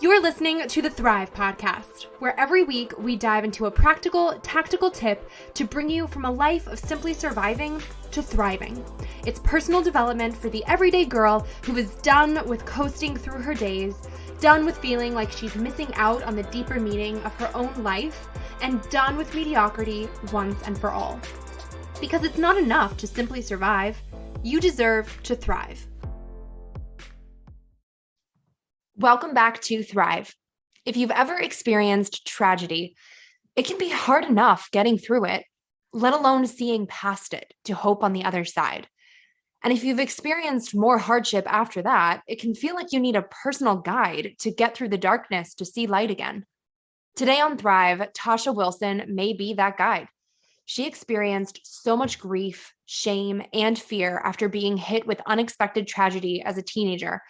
You're listening to the Thrive Podcast, where every week we dive into a practical, tactical tip to bring you from a life of simply surviving to thriving. It's personal development for the everyday girl who is done with coasting through her days, done with feeling like she's missing out on the deeper meaning of her own life, and done with mediocrity once and for all. Because it's not enough to simply survive. You deserve to thrive. Welcome back to Thrive. If you've ever experienced tragedy, it can be hard enough getting through it, let alone seeing past it to hope on the other side. And if you've experienced more hardship after that, it can feel like you need a personal guide to get through the darkness to see light again. Today on Thrive, Tasha Wilson may be that guide. She experienced so much grief, shame, and fear after being hit with unexpected tragedy as a teenager.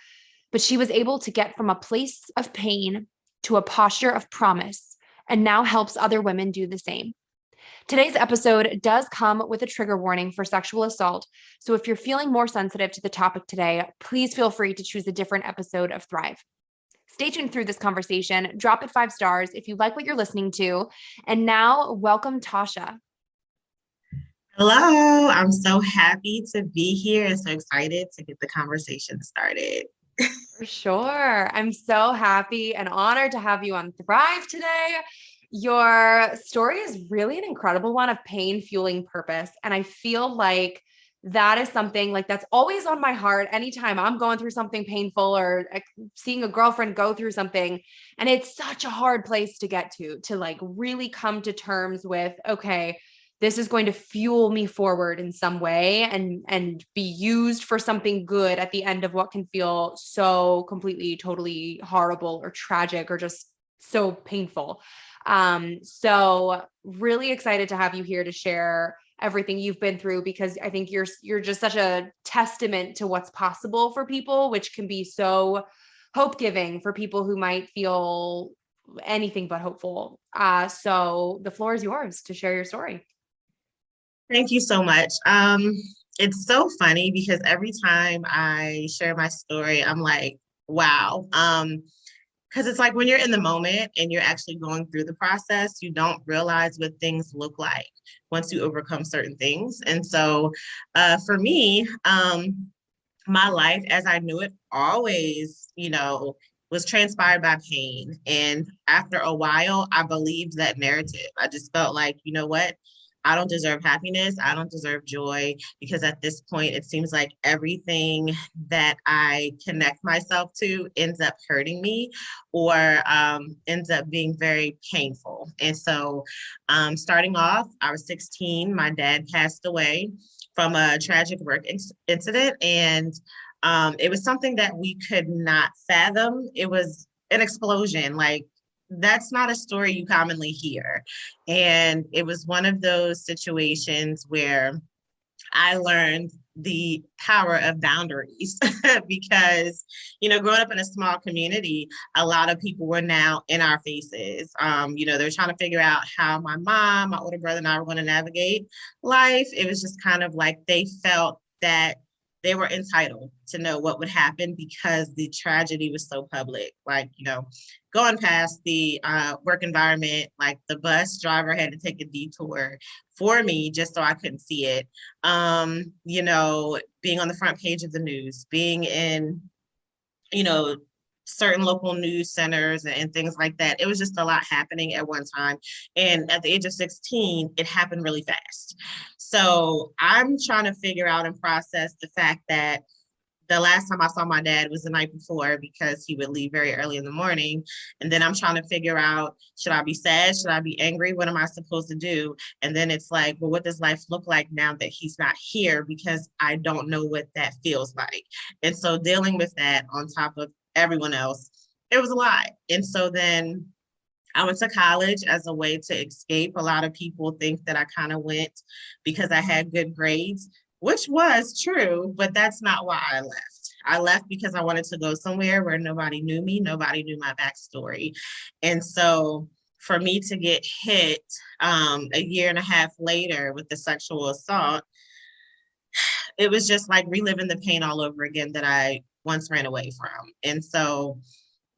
But she was able to get from a place of pain to a posture of promise, and now helps other women do the same. Today's episode does come with a trigger warning for sexual assault, so if you're feeling more sensitive to the topic today, please feel free to choose a different episode of Thrive. Stay tuned through this conversation, drop it 5 stars if you like what you're listening to, and now welcome Tasha. Hello, I'm so happy to be here and so excited to get the conversation started. For sure. I'm so happy and honored to have you on Thrive today. Your story is really an incredible one of pain fueling purpose. And I feel like that is something like that's always on my heart anytime I'm going through something painful or seeing a girlfriend go through something. And it's such a hard place to get to like really come to terms with, okay, this is going to fuel me forward in some way and be used for something good at the end of what can feel so completely, totally horrible or tragic or just so painful. So really excited to have you here to share everything you've been through, because I think you're just such a testament to what's possible for people, which can be so hope-giving for people who might feel anything but hopeful. So the floor is yours to share your story. Thank you so much. It's so funny because every time I share my story, I'm like, wow. Because it's like when you're in the moment and you're actually going through the process, you don't realize what things look like once you overcome certain things. And so for me, my life as I knew it always, was transpired by pain. And after a while, I believed that narrative. I just felt like, you know what? I don't deserve happiness. I don't deserve joy, because at this point, it seems like everything that I connect myself to ends up hurting me or ends up being very painful. And so starting off, I was 16. My dad passed away from a tragic work incident. And it was something that we could not fathom. It was an explosion. Like, that's not a story you commonly hear. And it was one of those situations where I learned the power of boundaries because, growing up in a small community, a lot of people were now in our faces. They're trying to figure out how my mom, my older brother, and I were going to navigate life. It was just kind of like they felt that they were entitled to know what would happen because the tragedy was so public. Like, going past the work environment, like the bus driver had to take a detour for me just so I couldn't see it. Being on the front page of the news, being in, certain local news centers and things like that. It was just a lot happening at one time. And at the age of 16, it happened really fast. So I'm trying to figure out and process the fact that the last time I saw my dad was the night before because he would leave very early in the morning. And then I'm trying to figure out, should I be sad? Should I be angry? What am I supposed to do? And then it's like, well, what does life look like now that he's not here? Because I don't know what that feels like. And so dealing with that on top of everyone else, it was a lot. And so then I went to college as a way to escape. A lot of people think that I kind of went because I had good grades, which was true, but that's not why I left. I left because I wanted to go somewhere where nobody knew me, nobody knew my backstory. And so for me to get hit a year and a half later with the sexual assault, it was just like reliving the pain all over again that I once ran away from. And so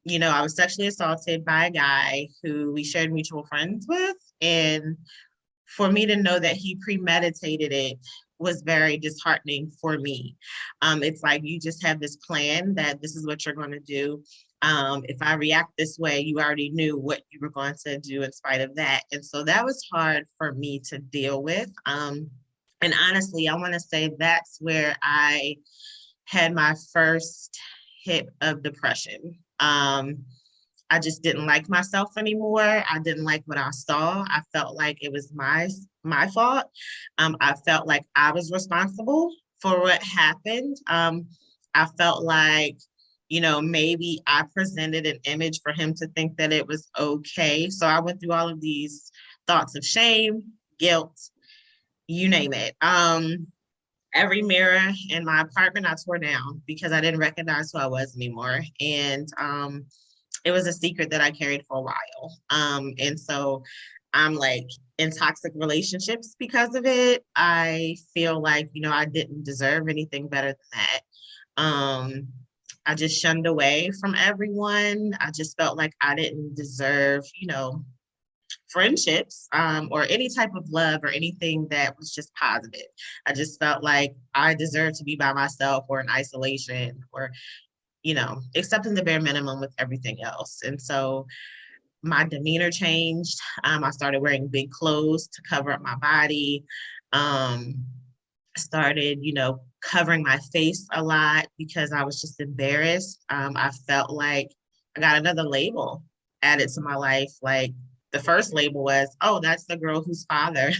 I was sexually assaulted by a guy who we shared mutual friends with. And for me to know that he premeditated it was very disheartening for me. It's like you just have this plan that this is what you're going to do. If I react this way, you already knew what you were going to do in spite of that. And so that was hard for me to deal with. And honestly, I want to say that's where I had my first hit of depression. I just didn't like myself anymore. I didn't like what I saw. I felt like it was my fault. I felt like I was responsible for what happened. I felt like, maybe I presented an image for him to think that it was okay. So I went through all of these thoughts of shame, guilt, you name it. Every mirror in my apartment I tore down because I didn't recognize who I was anymore. And it was a secret that I carried for a while. And so I'm like in toxic relationships because of it. I feel like, I didn't deserve anything better than that. I just shunned away from everyone. I just felt like I didn't deserve, friendships, or any type of love or anything that was just positive. I just felt like I deserved to be by myself or in isolation or, accepting the bare minimum with everything else. And so my demeanor changed. I started wearing big clothes to cover up my body. I started, covering my face a lot because I was just embarrassed. I felt like I got another label added to my life. Like the first label was, oh, that's the girl whose father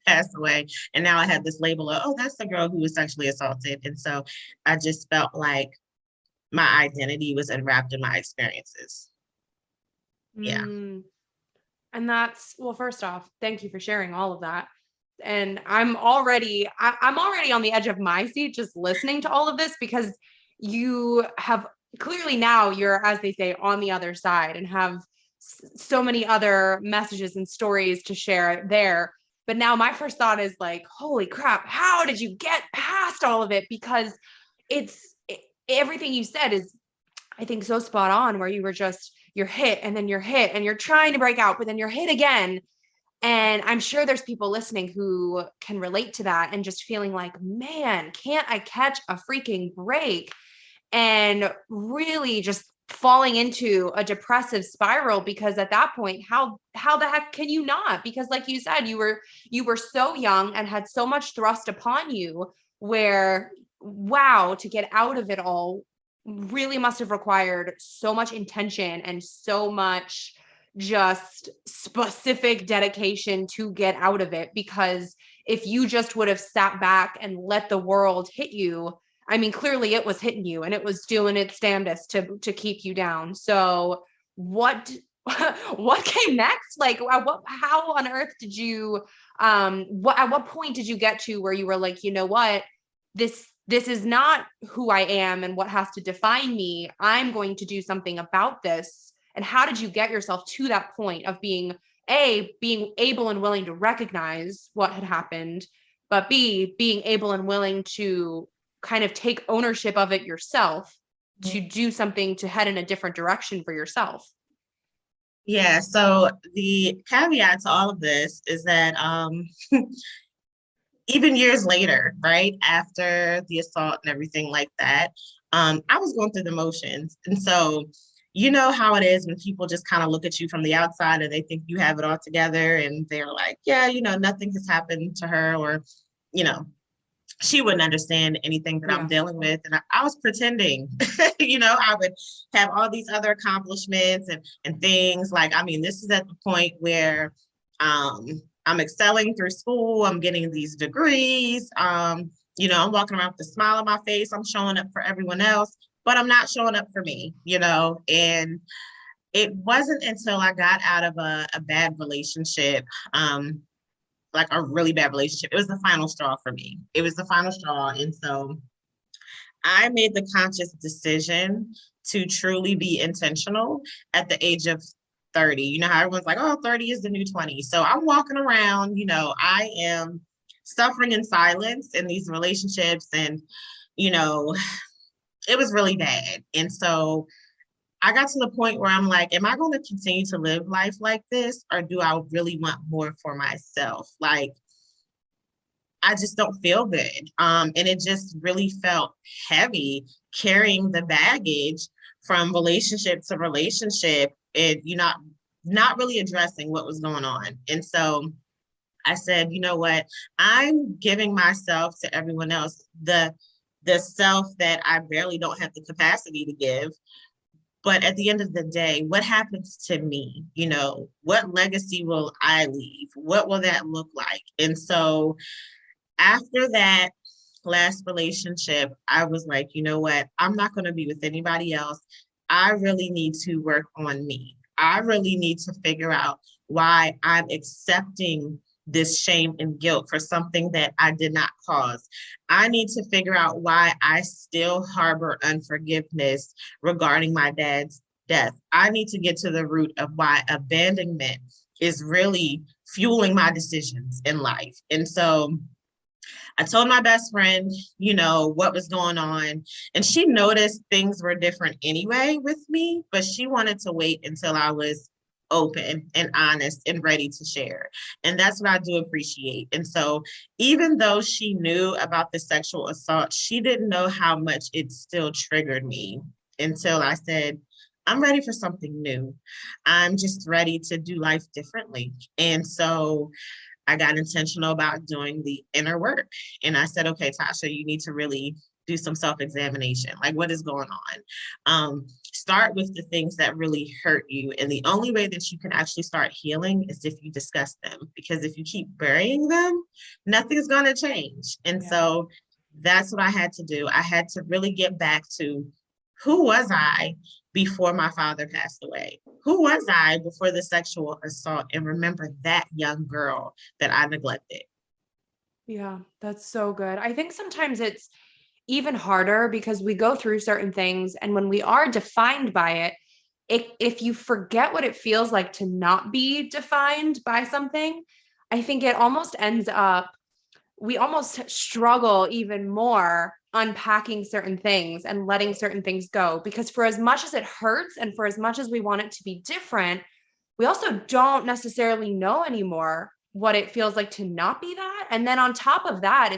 passed away. And now I have this label of, oh, that's the girl who was sexually assaulted. And so I just felt like my identity was enwrapped in my experiences. Yeah. Mm. And well, first off, thank you for sharing all of that. And I'm already on the edge of my seat just listening to all of this because you have clearly now you're, as they say, on the other side and have so many other messages and stories to share there. But now my first thought is like, holy crap, how did you get past all of it? Because everything you said is, I think, so spot on, where you were just, you're hit and then you're hit and you're trying to break out, but then you're hit again. And I'm sure there's people listening who can relate to that and just feeling like, man, can't I catch a freaking break? And really just falling into a depressive spiral, because at that point, how the heck can you not? Because like you said, you were so young and had so much thrust upon you, where, wow, to get out of it all really must have required so much intention and so much just specific dedication to get out of it. Because if you just would have sat back and let the world hit you, I mean, clearly it was hitting you and it was doing its damnedest to keep you down. So what what came next? Like how on earth did you at what point did you get to where you were like, you know what, this is not who I am and what has to define me. I'm going to do something about this. And how did you get yourself to that point of being able and willing to recognize what had happened, but B, being able and willing to kind of take ownership of it yourself, to do something to head in a different direction for yourself? Yeah, so the caveat to all of this is that even years later, right after the assault and everything like that, I was going through the motions. And so, you know how it is when people just kind of look at you from the outside and they think you have it all together and they're like, yeah, nothing has happened to her, or, you know, she wouldn't understand anything that I'm dealing with. And I was pretending, I would have all these other accomplishments and things. Like, I mean, this is at the point where I'm excelling through school. I'm getting these degrees. I'm walking around with a smile on my face. I'm showing up for everyone else, but I'm not showing up for me, and it wasn't until I got out of a bad relationship, like a really bad relationship. It was the final straw for me. It was the final straw. And so I made the conscious decision to truly be intentional at the age of 30. You know how everyone's like, oh, 30 is the new 20. So I'm walking around, I am suffering in silence in these relationships. And, it was really bad. And so I got to the point where I'm like, am I going to continue to live life like this, or do I really want more for myself? Like, I just don't feel good. And it just really felt heavy carrying the baggage from relationship to relationship, and not really addressing what was going on. And so I said, you know what? I'm giving myself to everyone else, the self that I barely don't have the capacity to give. But at the end of the day, what happens to me? What legacy will I leave? What will that look like? And so after that last relationship, I was like, you know what? I'm not going to be with anybody else. I really need to work on me. I really need to figure out why I'm accepting this shame and guilt for something that I did not cause. I need to figure out why I still harbor unforgiveness regarding my dad's death. I need to get to the root of why abandonment is really fueling my decisions in life. And so I told my best friend, what was going on. And she noticed things were different anyway with me, but she wanted to wait until I was open and honest and ready to share. And that's what I do appreciate. And so even though she knew about the sexual assault, she didn't know how much it still triggered me until I said, I'm ready for something new. I'm just ready to do life differently. And so I got intentional about doing the inner work. And I said, okay, Tasha, you need to really do some self-examination. Like, what is going on? Start with the things that really hurt you. And the only way that you can actually start healing is if you discuss them. Because if you keep burying them, nothing is going to change. And so that's what I had to do. I had to really get back to, who was I before my father passed away? Who was I before the sexual assault? And remember that young girl that I neglected. Yeah, that's so good. I think sometimes it's even harder because we go through certain things, and when we are defined by if you forget what it feels like to not be defined by something, I think it almost ends up, we almost struggle even more unpacking certain things and letting certain things go, because for as much as it hurts and for as much as we want it to be different, we also don't necessarily know anymore what it feels like to not be that. And then on top of that,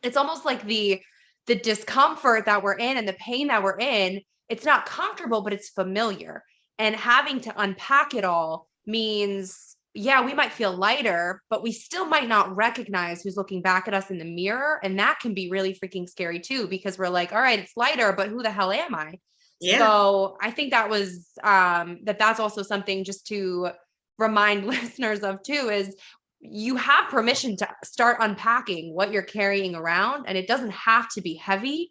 it's almost like the discomfort that we're in and the pain that we're in, it's not comfortable, but it's familiar. And having to unpack it all means, yeah, we might feel lighter, but we still might not recognize who's looking back at us in the mirror. And that can be really freaking scary too, because we're like, all right, it's lighter, but who the hell am I? Yeah. So I think that was that's also something just to remind listeners of too, is you have permission to start unpacking what you're carrying around, and it doesn't have to be heavy,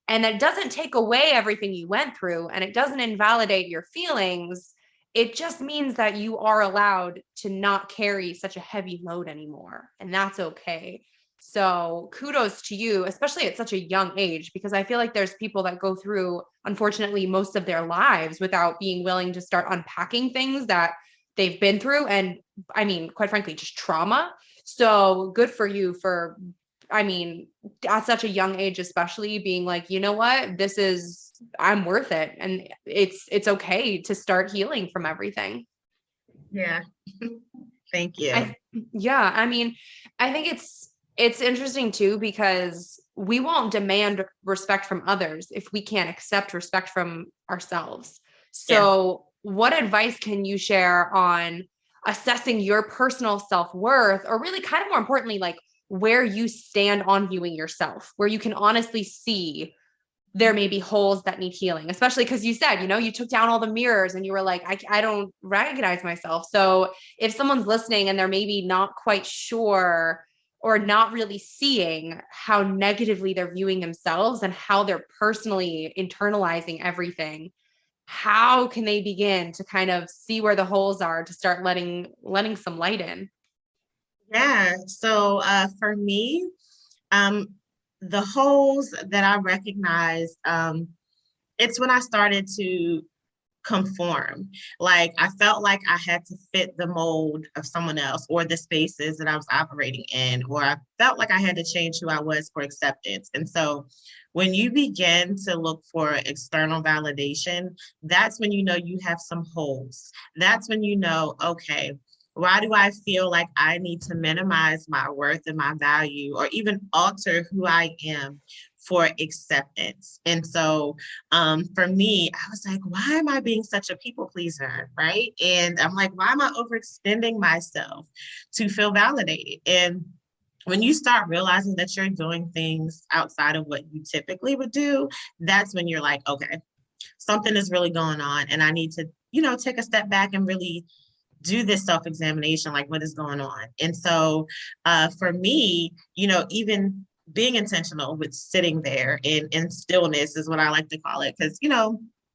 and it doesn't take away everything you went through, and it doesn't invalidate your feelings. It just means that you are allowed to not carry such a heavy load anymore, and that's okay. So kudos to you, especially at such a young age, because I feel like there's people that go through, unfortunately, most of their lives without being willing to start unpacking things that they've been through. And I mean, quite frankly, just trauma. So good for you for, I mean, at such a young age, especially being like, you know what, I'm worth it. And it's okay to start healing from everything. Yeah. Thank you. Yeah. I mean, I think it's interesting too, because we won't demand respect from others if we can't accept respect from ourselves. So what advice can you share on assessing your personal self-worth, or really kind of more importantly, like where you stand on viewing yourself, where you can honestly see there may be holes that need healing, especially because you said, you took down all the mirrors and you were like, I don't recognize myself. So if someone's listening and they're maybe not quite sure or not really seeing how negatively they're viewing themselves and how they're personally internalizing everything, how can they begin to kind of see where the holes are to start letting some light in? Yeah. So for me, the holes that I recognized, it's when I started to conform. Like I felt like I had to fit the mold of someone else or the spaces that I was operating in, or I felt like I had to change who I was for acceptance. And so when you begin to look for external validation, that's when you know you have some holes. That's when you know, okay, why do I feel like I need to minimize my worth and my value or even alter who I am for acceptance? And so for me, I was like, why am I being such a people pleaser? Right. And I'm like, why am I overextending myself to feel validated? And when you start realizing that you're doing things outside of what you typically would do, that's when you're like, okay, something is really going on. And I need to, take a step back and really do this self-examination, like what is going on. And so for me, even being intentional with sitting there in stillness is what I like to call it. Because,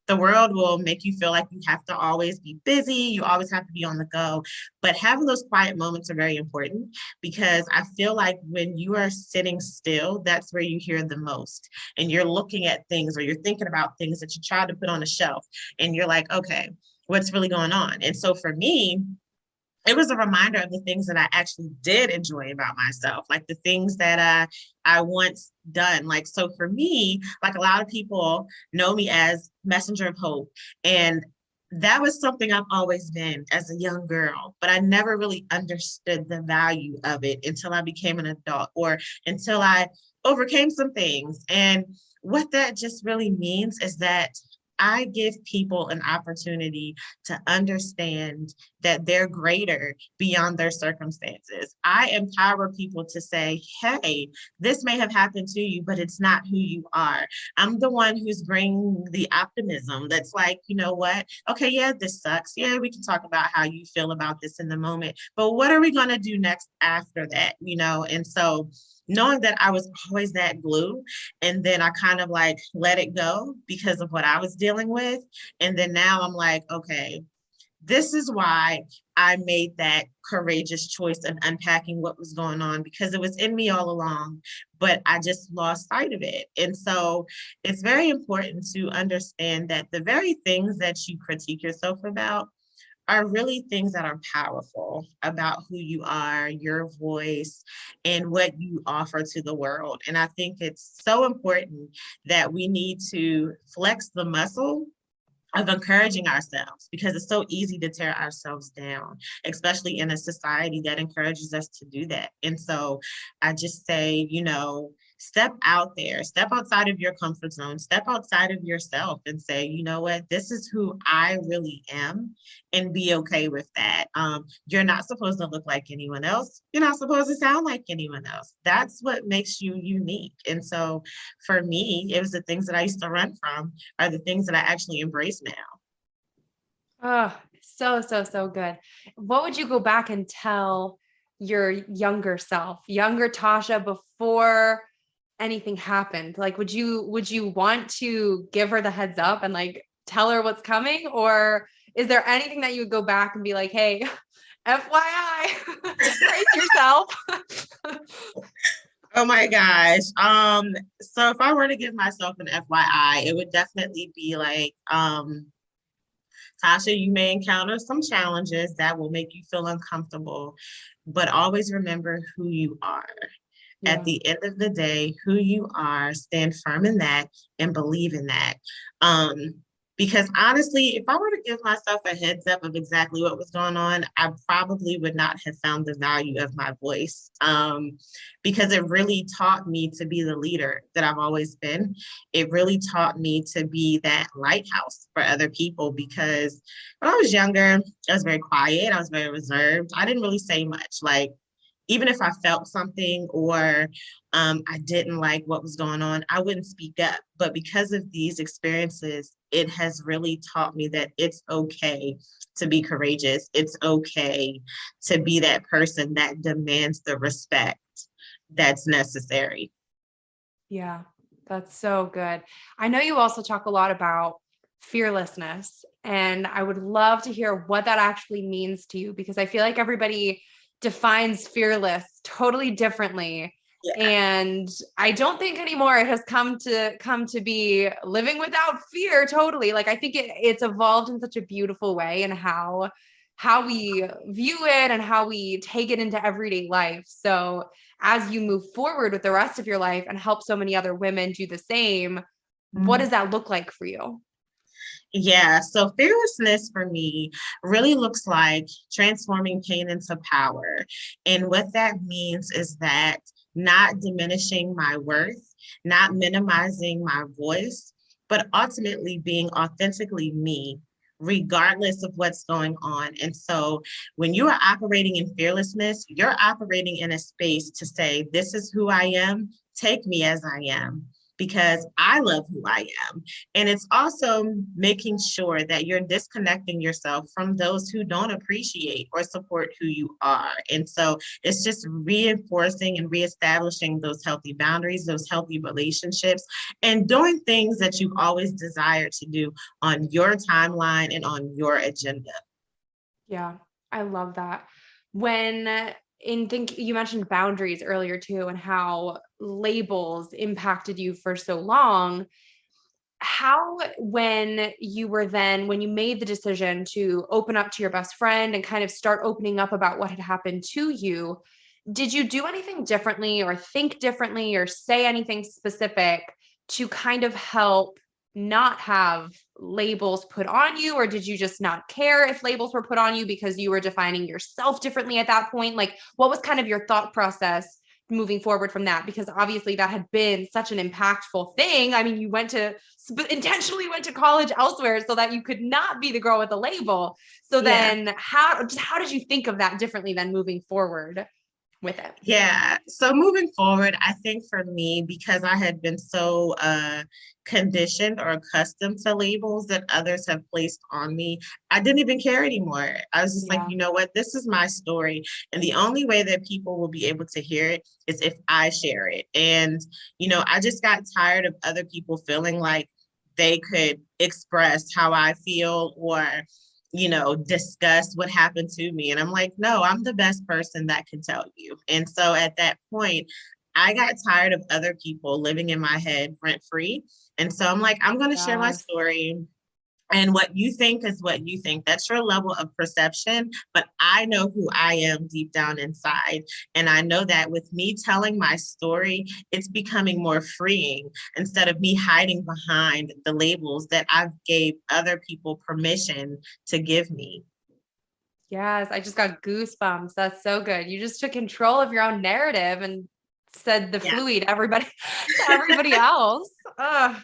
the world will make you feel like you have to always be busy. You always have to be on the go. But having those quiet moments are very important because I feel like when you are sitting still, that's where you hear the most. And you're looking at things or you're thinking about things that you tried to put on a shelf. And you're like, okay, what's really going on? And so for me, it was a reminder of the things that I actually did enjoy about myself, like the things that I once done. Like, so for me, like a lot of people know me as messenger of hope. And that was something I've always been as a young girl, but I never really understood the value of it until I became an adult or until I overcame some things. And what that just really means is that I give people an opportunity to understand that they're greater beyond their circumstances. I empower people to say, hey, this may have happened to you, but it's not who you are. I'm the one who's bringing the optimism that's like, you know what? Okay, yeah, this sucks. Yeah, we can talk about how you feel about this in the moment, but what are we going to do next after that? And so knowing that I was always that glue, and then I kind of like let it go because of what I was dealing with. And then now I'm like, okay, this is why I made that courageous choice in unpacking what was going on because it was in me all along, but I just lost sight of it. And so it's very important to understand that the very things that you critique yourself about are really things that are powerful about who you are, your voice, and what you offer to the world. And I think it's so important that we need to flex the muscle of encouraging ourselves because it's so easy to tear ourselves down, especially in a society that encourages us to do that. And so I just say, step out there, step outside of your comfort zone, step outside of yourself and say, you know what, this is who I really am and be okay with that. You're not supposed to look like anyone else. You're not supposed to sound like anyone else. That's what makes you unique. And so for me, it was the things that I used to run from are the things that I actually embrace now. Oh, so, so, so good. What would you go back and tell your younger self, younger Tasha before anything happened? Like, would you want to give her the heads up and like tell her what's coming? Or is there anything that you would go back and be like, hey, FYI, brace yourself? Oh my gosh. So if I were to give myself an FYI, it would definitely be like, Tasha, you may encounter some challenges that will make you feel uncomfortable, but always remember who you are. Yeah. At the end of the day, who you are, stand firm in that and believe in that. Because honestly, if I were to give myself a heads up of exactly what was going on, I probably would not have found the value of my voice because it really taught me to be the leader that I've always been. It really taught me to be that lighthouse for other people because when I was younger, I was very quiet. I was very reserved. I didn't really say much. Like, even if I felt something or I didn't like what was going on, I wouldn't speak up. But because of these experiences, it has really taught me that it's okay to be courageous. It's okay to be that person that demands the respect that's necessary. Yeah, that's so good. I know you also talk a lot about fearlessness, and I would love to hear what that actually means to you because I feel like everybody defines fearless totally differently. Yeah. And I don't think anymore it has come to be living without fear totally. Like I think it's evolved in such a beautiful way, and how we view it and how we take it into everyday life. So as you move forward with the rest of your life and help so many other women do the same, what does that look like for you? Yeah, so fearlessness for me really looks like transforming pain into power. And what that means is that not diminishing my worth, not minimizing my voice, but ultimately being authentically me, regardless of what's going on. And so when you are operating in fearlessness, you're operating in a space to say, this is who I am, take me as I am, because I love who I am. And it's also making sure that you're disconnecting yourself from those who don't appreciate or support who you are. And so it's just reinforcing and reestablishing those healthy boundaries, those healthy relationships, and doing things that you've always desired to do on your timeline and on your agenda. Yeah, I love that. When in think you mentioned boundaries earlier too, and how labels impacted you for so long. How, when you made the decision to open up to your best friend and kind of start opening up about what had happened to you, did you do anything differently or think differently or say anything specific to kind of help not have labels put on you? Or did you just not care if labels were put on you because you were defining yourself differently at that point? Like, what was kind of your thought process moving forward from that? Because obviously that had been such an impactful thing. I mean, you intentionally went to college elsewhere so that you could not be the girl with the label. So Yeah. then how did you think of that differently than moving forward with it? Yeah. So moving forward, I think for me, because I had been so conditioned or accustomed to labels that others have placed on me, I didn't even care anymore. I was just like, Yeah. you know what? This is my story. And the only way that people will be able to hear it is if I share it. And, I just got tired of other people feeling like they could express how I feel or discuss what happened to me. And I'm like, no, I'm the best person that can tell you. And so at that point, I got tired of other people living in my head rent free. And so I'm like, I'm going to share my Yes. story. And what you think is what you think. That's your level of perception. But I know who I am deep down inside. And I know that with me telling my story, it's becoming more freeing instead of me hiding behind the labels that I've gave other people permission to give me. Yes, I just got goosebumps. That's so good. You just took control of your own narrative and said the Yeah. fluid everybody to everybody else. Ugh.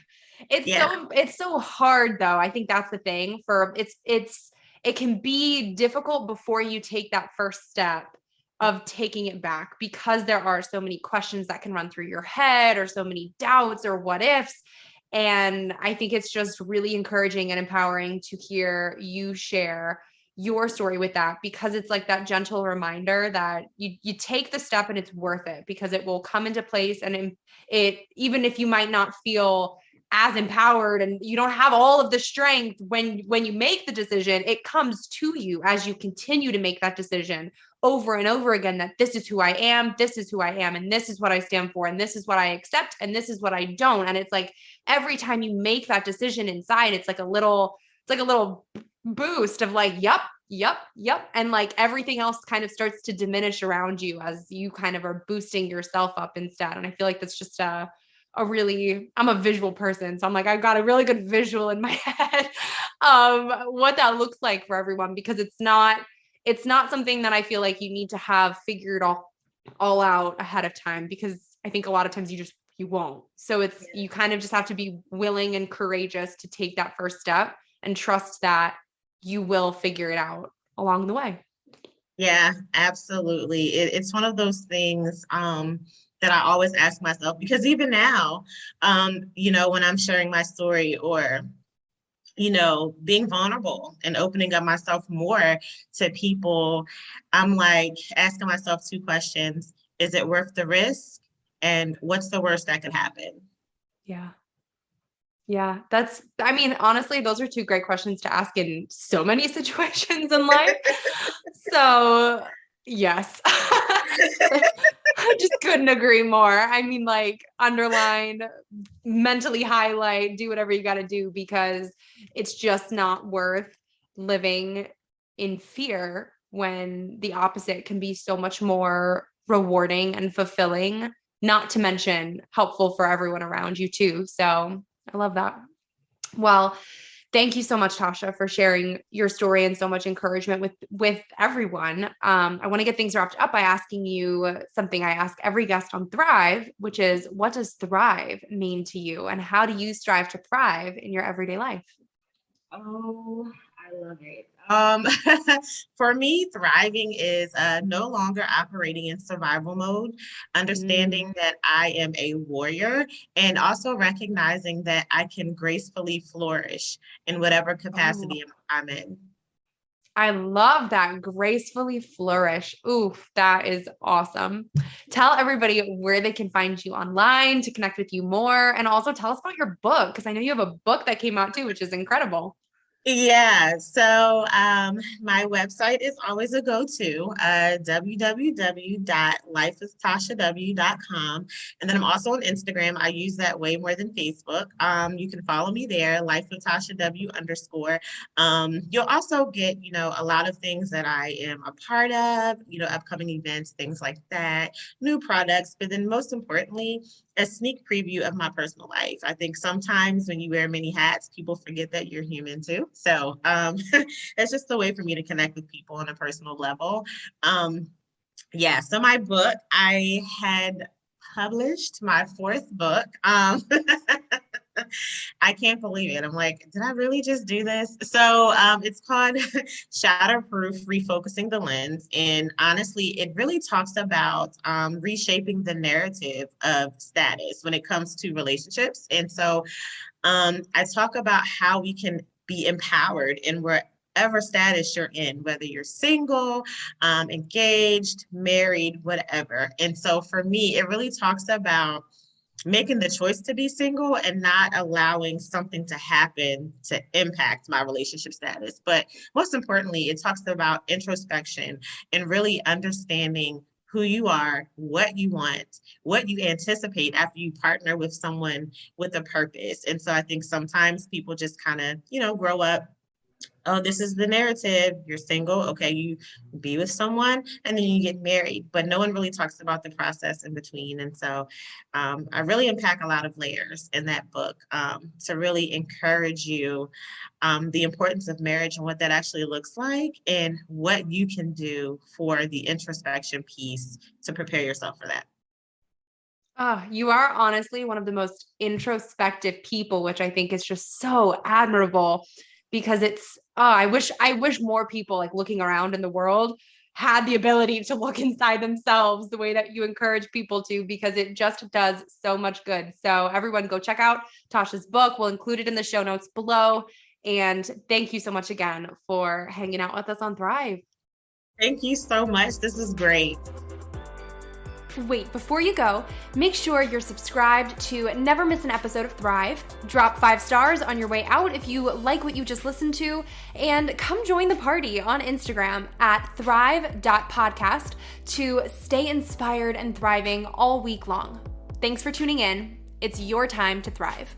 Yeah. It's so hard though. I think that's the thing for it can be difficult before you take that first step of taking it back, because there are so many questions that can run through your head or so many doubts or what ifs. And I think it's just really encouraging and empowering to hear you share your story with that, because it's like that gentle reminder that you take the step and it's worth it, because it will come into place. And it even if you might not feel as empowered and you don't have all of the strength when you make the decision, it comes to you as you continue to make that decision over and over again, that this is who I am, this is who I am, and this is what I stand for, and this is what I accept, and this is what I don't. And it's like every time you make that decision inside, it's like a little boost of like, yep. And like everything else kind of starts to diminish around you as you kind of are boosting yourself up instead. And I feel like that's just I'm a visual person. So I'm like, I've got a really good visual in my head, what that looks like for everyone, because it's not something that I feel like you need to have figured all out ahead of time, because I think a lot of times you won't. So you kind of just have to be willing and courageous to take that first step and trust that you will figure it out along the way. Yeah, absolutely. It's one of those things that I always ask myself, because even now, when I'm sharing my story or, being vulnerable and opening up myself more to people, I'm like asking myself two questions. Is it worth the risk? And what's the worst that could happen? Yeah. Yeah, I mean, honestly, those are two great questions to ask in so many situations in life. So, yes. I just couldn't agree more. I mean, like, underline, mentally highlight, do whatever you got to do, because it's just not worth living in fear when the opposite can be so much more rewarding and fulfilling, not to mention helpful for everyone around you too. So I love that. Well, thank you so much, Tasha, for sharing your story and so much encouragement with everyone. I want to get things wrapped up by asking you something I ask every guest on Thrive, which is, what does thrive mean to you, and how do you strive to thrive in your everyday life? Oh, I love it. For me, thriving is no longer operating in survival mode, Mm. understanding that I am a warrior, and also recognizing that I can gracefully flourish in whatever Oh, capacity I'm in. I love that. Gracefully flourish. Oof, that is awesome. Tell everybody where they can find you online to connect with you more. And also tell us about your book, because I know you have a book that came out too, which is incredible. Yeah, so my website is always a go-to, www.lifewithtashaw.com. And then I'm also on Instagram. I use that way more than Facebook. You can follow me there, Life with Tasha W _. You'll also get, a lot of things that I am a part of, upcoming events, things like that, new products, but then most importantly, a sneak preview of my personal life. I think sometimes when you wear many hats, people forget that you're human too. So it's just a way for me to connect with people on a personal level. Um, yeah, so my book, I had published my fourth book. I can't believe it. I'm like, did I really just do this? So it's called Shatterproof Refocusing the Lens. And honestly, it really talks about reshaping the narrative of status when it comes to relationships. And so I talk about how we can be empowered in wherever status you're in, whether you're single, engaged, married, whatever. And so for me, it really talks about making the choice to be single and not allowing something to happen to impact my relationship status. But most importantly, it talks about introspection and really understanding who you are, what you want, what you anticipate after you partner with someone with a purpose. And so I think sometimes people just kind of, grow up, oh, this is the narrative. You're single. Okay, you be with someone and then you get married. But no one really talks about the process in between. And so I really unpack a lot of layers in that book to really encourage you the importance of marriage and what that actually looks like and what you can do for the introspection piece to prepare yourself for that. You are honestly one of the most introspective people, which I think is just so admirable, because I wish more people, like, looking around in the world, had the ability to look inside themselves the way that you encourage people to, because it just does so much good. So everyone go check out Tasha's book. We'll include it in the show notes below. And thank you so much again for hanging out with us on Thrive. Thank you so much. This is great. Wait, before you go, make sure you're subscribed to never miss an episode of Thrive. Drop 5 stars on your way out if you like what you just listened to, and come join the party on Instagram at thrive.podcast to stay inspired and thriving all week long. Thanks for tuning in. It's your time to thrive.